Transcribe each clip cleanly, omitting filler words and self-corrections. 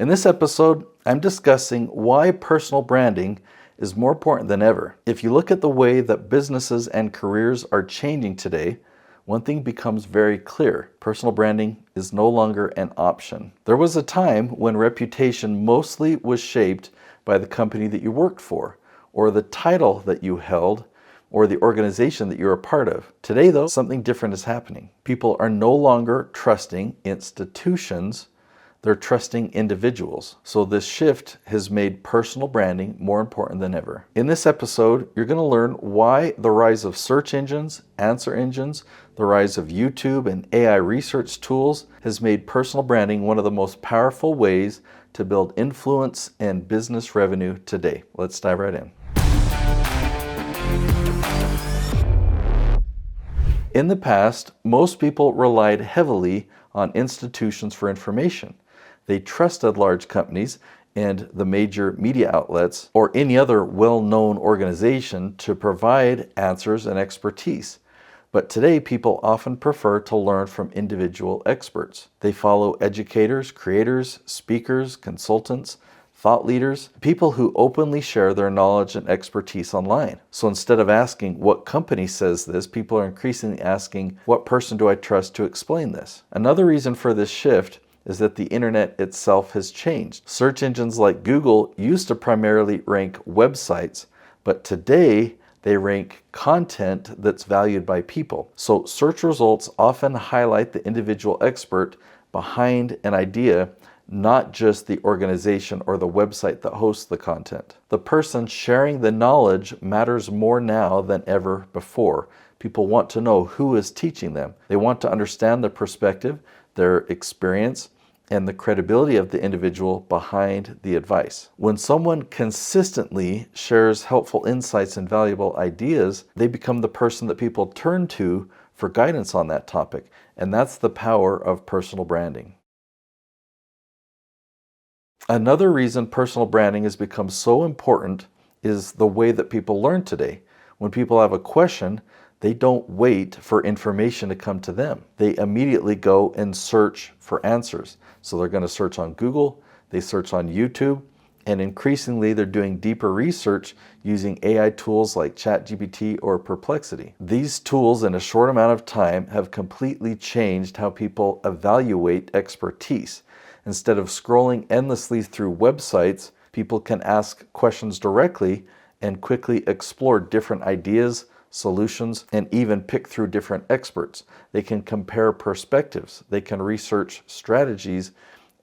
In this episode, I'm discussing why personal branding is more important than ever. If you look at the way that businesses and careers are changing today, one thing becomes very clear. Personal branding is no longer an option. There was a time when reputation mostly was shaped by the company that you worked for, or the title that you held, or the organization that you're a part of. Today, though, something different is happening. People are no longer trusting institutions, they're trusting individuals. So this shift has made personal branding more important than ever. In this episode, you're going to learn why the rise of search engines, answer engines, the rise of YouTube and AI research tools has made personal branding one of the most powerful ways to build influence and business revenue today. Let's dive right in. In the past, most people relied heavily on institutions for information. They trusted large companies and the major media outlets or any other well-known organization to provide answers and expertise. But today, people often prefer to learn from individual experts. They follow educators, creators, speakers, consultants, thought leaders, people who openly share their knowledge and expertise online. So instead of asking what company says this, people are increasingly asking what person do I trust to explain this? Another reason for this shift is that the internet itself has changed. Search engines like Google used to primarily rank websites, but today they rank content that's valued by people. So search results often highlight the individual expert behind an idea, not just the organization or the website that hosts the content. The person sharing the knowledge matters more now than ever before. People want to know who is teaching them. They want to understand their perspective, their experience, and the credibility of the individual behind the advice. When someone consistently shares helpful insights and valuable ideas, they become the person that people turn to for guidance on that topic. And that's the power of personal branding. Another reason personal branding has become so important is the way that people learn today. When people have a question, they don't wait for information to come to them. They immediately go and search for answers. So they're going to search on Google, they search on YouTube, and increasingly they're doing deeper research using AI tools like ChatGPT or Perplexity. These tools in a short amount of time have completely changed how people evaluate expertise. Instead of scrolling endlessly through websites, people can ask questions directly and quickly explore different ideas, solutions, and even pick through different experts. They can compare perspectives, they can research strategies,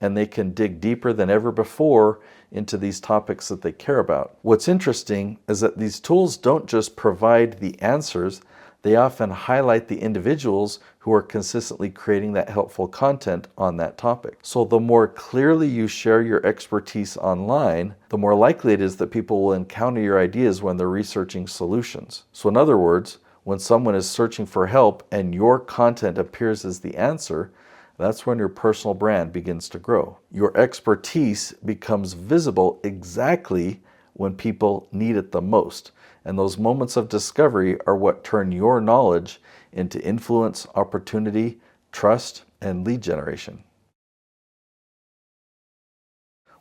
and they can dig deeper than ever before into these topics that they care about. What's interesting is that these tools don't just provide the answers, they often highlight the individuals who are consistently creating that helpful content on that topic. So the more clearly you share your expertise online, the more likely it is that people will encounter your ideas when they're researching solutions. So in other words, when someone is searching for help and your content appears as the answer, that's when your personal brand begins to grow. Your expertise becomes visible exactly when people need it the most. And those moments of discovery are what turn your knowledge into influence, opportunity, trust, and lead generation.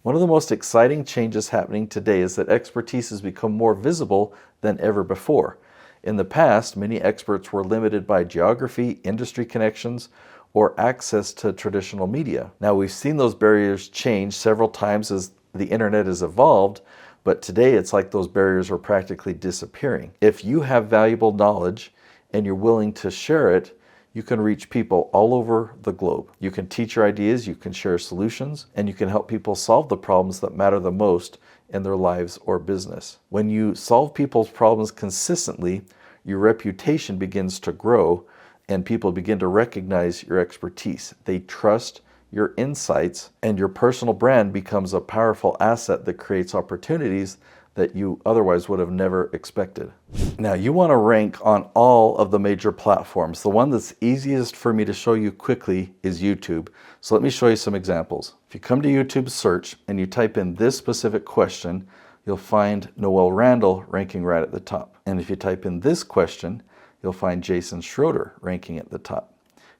One of the most exciting changes happening today is that expertise has become more visible than ever before. In the past, many experts were limited by geography, industry connections, or access to traditional media. Now, we've seen those barriers change several times as the internet has evolved, but today it's like those barriers are practically disappearing. If you have valuable knowledge and you're willing to share it, you can reach people all over the globe. You can teach your ideas, you can share solutions, and you can help people solve the problems that matter the most in their lives or business. When you solve people's problems consistently, your reputation begins to grow and people begin to recognize your expertise. They trust your insights, and your personal brand becomes a powerful asset that creates opportunities that you otherwise would have never expected. Now, you want to rank on all of the major platforms. The one that's easiest for me to show you quickly is YouTube. So let me show you some examples. If you come to YouTube search and you type in this specific question, you'll find Noel Randall ranking right at the top. And if you type in this question, you'll find Jason Schroeder ranking at the top.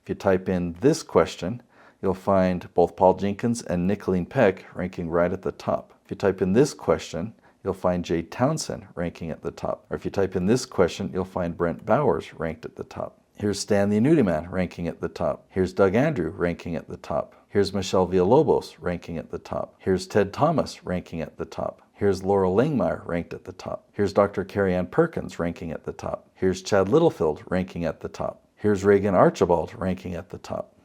If you type in this question, you'll find both Paul Jenkins and Nicolene Peck ranking right at the top. If you type in this question, you'll find Jay Townsend ranking at the top. Or if you type in this question, you'll find Brent Bowers ranked at the top. Here's Stan the Annuity Man ranking at the top. Here's Doug Andrew ranking at the top. Here's Michelle Villalobos ranking at the top. Here's Ted Thomas ranking at the top. Here's Laurel Langmeyer ranked at the top. Here's Dr. Carrie Ann Perkins ranking at the top. Here's Chad Littlefield ranking at the top. Here's Reagan Archibald ranking at the top.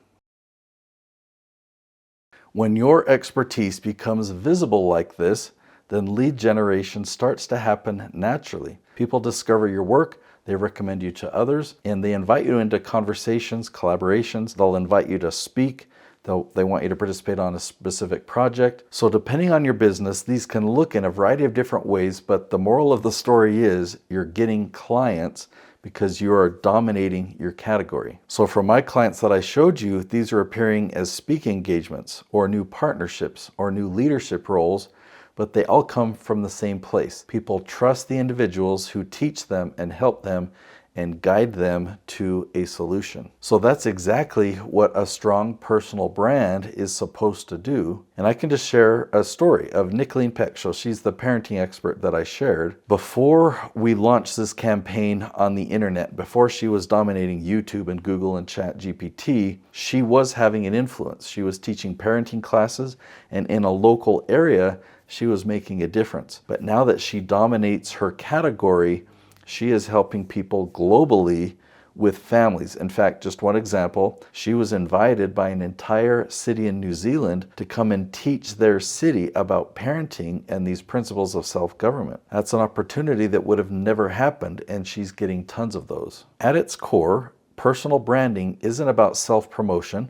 When your expertise becomes visible like this, then lead generation starts to happen naturally. People discover your work, they recommend you to others, and they invite you into conversations, collaborations. They'll invite you to speak. They want you to participate on a specific project. So depending on your business, these can look in a variety of different ways, but the moral of the story is you're getting clients because you are dominating your category. So for my clients that I showed you, these are appearing as speaking engagements or new partnerships or new leadership roles, but they all come from the same place. People trust the individuals who teach them and help them and guide them to a solution. So that's exactly what a strong personal brand is supposed to do. And I can just share a story of Nicolene Peck. So she's the parenting expert that I shared. Before we launched this campaign on the internet, before she was dominating YouTube and Google and ChatGPT, she was having an influence. She was teaching parenting classes, and in a local area, she was making a difference. But now that she dominates her category, she is helping people globally with families. In fact, just one example, she was invited by an entire city in New Zealand to come and teach their city about parenting and these principles of self-government. That's an opportunity that would have never happened, and she's getting tons of those. At its core, personal branding isn't about self-promotion.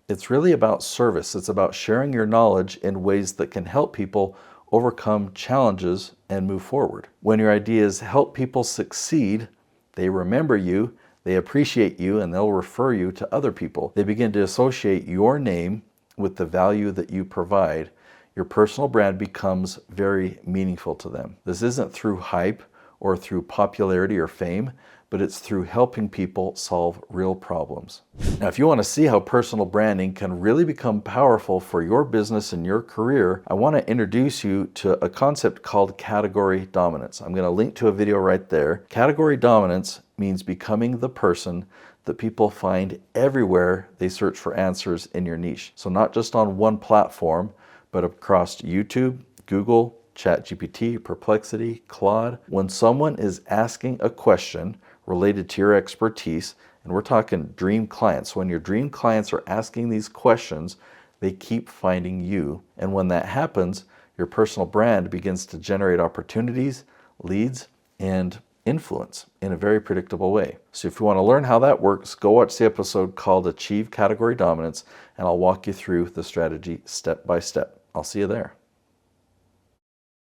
It's really about service. It's about sharing your knowledge in ways that can help people overcome challenges and move forward. When your ideas help people succeed, they remember you, they appreciate you, and they'll refer you to other people. They begin to associate your name with the value that you provide. Your personal brand becomes very meaningful to them. This isn't through hype or through popularity or fame, but it's through helping people solve real problems. Now, if you want to see how personal branding can really become powerful for your business and your career, I want to introduce you to a concept called category dominance. I'm going to link to a video right there. Category dominance means becoming the person that people find everywhere they search for answers in your niche. So not just on one platform, but across YouTube, Google, ChatGPT, Perplexity, Claude. When someone is asking a question related to your expertise, and we're talking dream clients, when your dream clients are asking these questions, they keep finding you. And when that happens, your personal brand begins to generate opportunities, leads, and influence in a very predictable way. So if you want to learn how that works, go watch the episode called Achieve Category Dominance, and I'll walk you through the strategy step by step. I'll see you there.